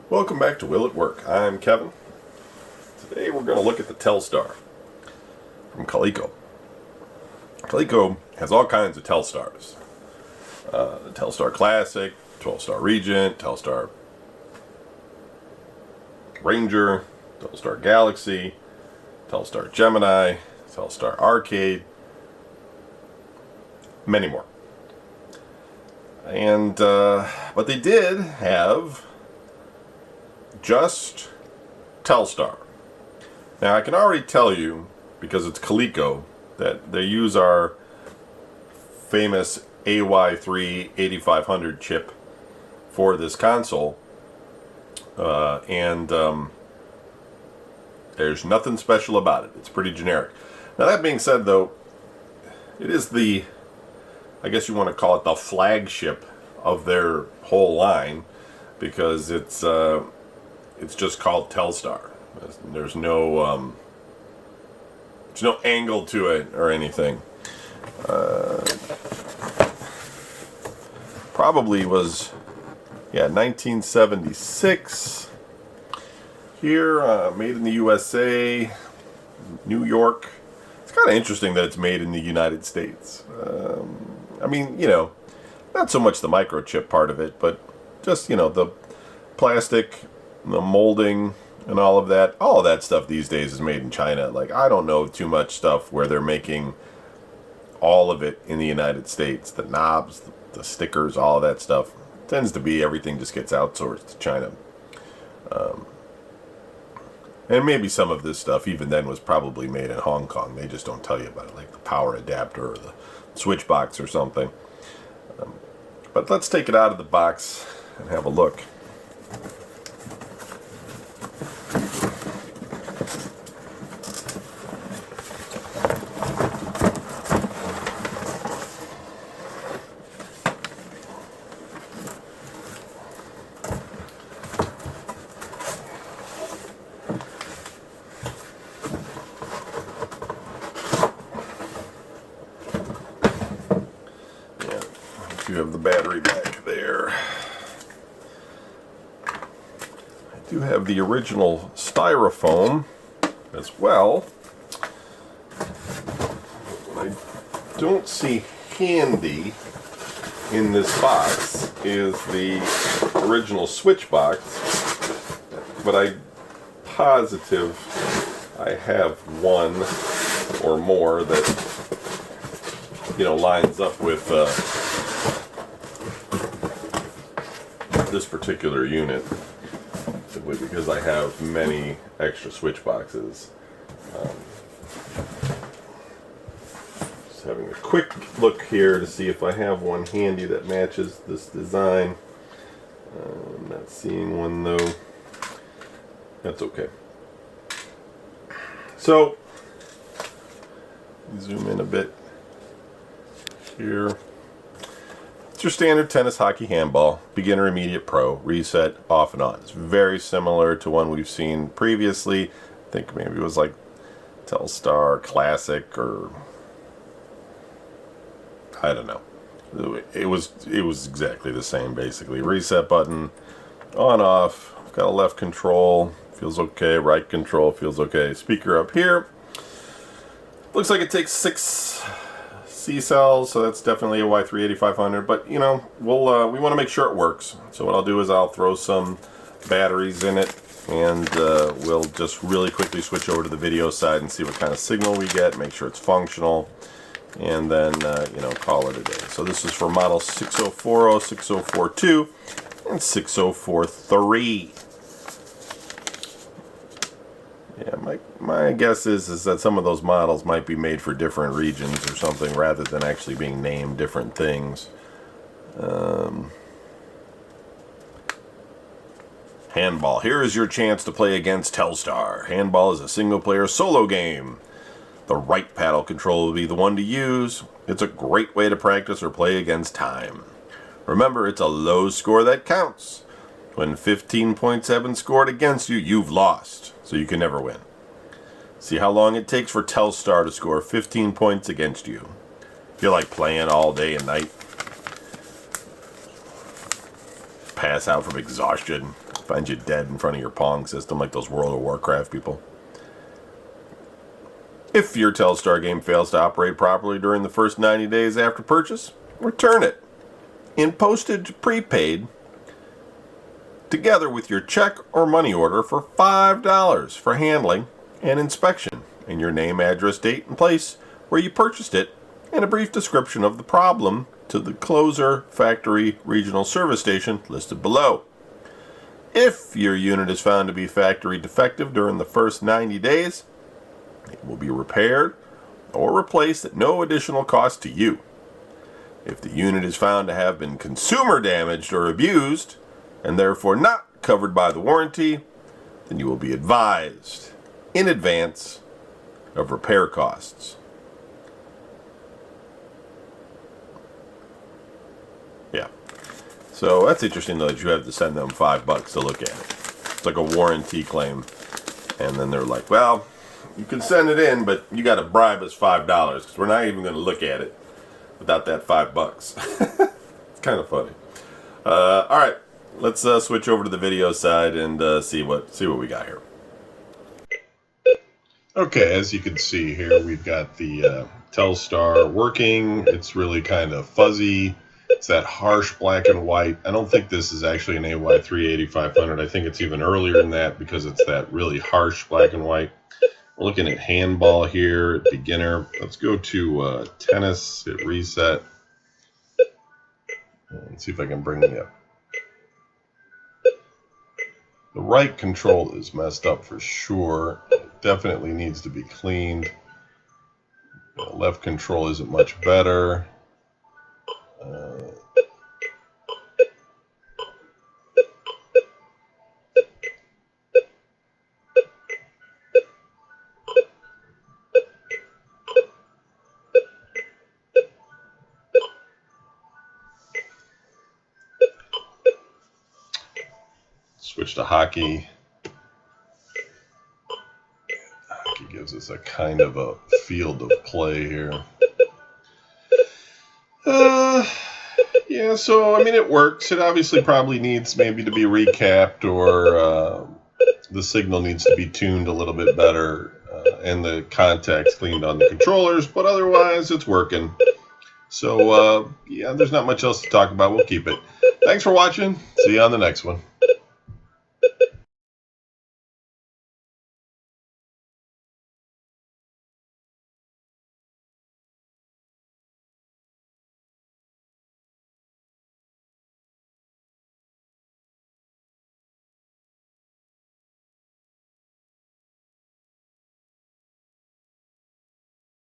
Welcome back to Will at Work. I'm Kevin. Today we're going to look at the Telstar from Coleco. Coleco has all kinds of Telstars. The Telstar Classic, Telstar Regent, Telstar Ranger, Telstar Galaxy, Telstar Gemini, Telstar Arcade, many more. And but they did have just Telstar. Now I can already tell you, because it's Coleco, that they use our famous AY3 8500 chip for this console, and there's nothing special about it. It's pretty generic. Now that being said, though, it is the, I guess you want to call it the flagship of their whole line, because it's just called Telstar. There's no angle to it or anything. Probably was, 1976. Here, made in the USA, New York. It's kind of interesting that it's made in the United States. I mean, not so much the microchip part of it, but just, the plastic, the molding, and all of that stuff these days is made in China. Like, I don't know too much stuff where they're making all of it in the United States. The knobs, the stickers, all of that stuff tends to be, everything just gets outsourced to China. And maybe some of this stuff, even then, was probably made in Hong Kong. They just don't tell you about it, like the power adapter or the switch box or something. But let's take it out of the box and have a look. You have the battery back there. I do have the original styrofoam as well. What I don't see handy in this box is the original switch box, but I'm positive I have one or more that lines up with this particular unit, simply because I have many extra switch boxes. Just having a quick look here to see if I have one handy that matches this design. I'm not seeing one though. That's okay. So, zoom in a bit here. It's your standard tennis, hockey, handball, beginner, immediate, pro, reset, off and on. It's very similar to one we've seen previously. I think maybe it was like Telstar Classic, or I don't know. It was exactly the same, basically. Reset button, on, off. Got a left control, feels okay. Right control feels okay. Speaker up here. Looks like it takes 6 C cells, so that's definitely a Y3 8500, but we want to make sure it works. So what I'll do is I'll throw some batteries in it, and we'll just really quickly switch over to the video side and see what kind of signal we get, make sure it's functional, and then call it a day. So this is for model 6040, 6042, and 6043. Yeah, my guess is that some of those models might be made for different regions or something, rather than actually being named different things. Handball. Here is your chance to play against Telstar. Handball is a single-player solo game. The right paddle control will be the one to use. It's a great way to practice or play against time. Remember, it's a low score that counts. When 15 points have been scored against you, you've lost, so you can never win. See how long it takes for Telstar to score 15 points against you. If you're like playing all day and night, pass out from exhaustion, Find you dead in front of your pong system like those World of Warcraft people. If your Telstar game fails to operate properly during the first 90 days after purchase, return it in postage prepaid together with your check or money order for $5 for handling and inspection, and your name, address, date, and place where you purchased it, and a brief description of the problem to the closer factory regional service station listed below. If your unit is found to be factory defective during the first 90 days, it will be repaired or replaced at no additional cost to you. If the unit is found to have been consumer damaged or abused, and therefore not covered by the warranty, then you will be advised in advance of repair costs. Yeah. So that's interesting though, that you have to send them $5 to look at it. It's like a warranty claim. And then they're like, well, you can send it in, but you got to bribe us $5 because we're not even going to look at it without that $5. It's kind of funny. All right, let's switch over to the video side and see what we got here. Okay, as you can see here, we've got the Telstar working. It's really kind of fuzzy. It's that harsh black and white. I don't think this is actually an AY38500. I think it's even earlier than that because it's that really harsh black and white. We're looking at handball here, beginner. Let's go to tennis, hit reset. And see if I can bring it up. The right control is messed up for sure. It definitely needs to be cleaned. The left control isn't much better. Switch to hockey. Hockey gives us a kind of a field of play here. Yeah, so I mean it works. It obviously probably needs maybe to be recapped, or the signal needs to be tuned a little bit better, and the contacts cleaned on the controllers, but otherwise it's working. So yeah, there's not much else to talk about. We'll keep it. Thanks for watching. See you on the next one.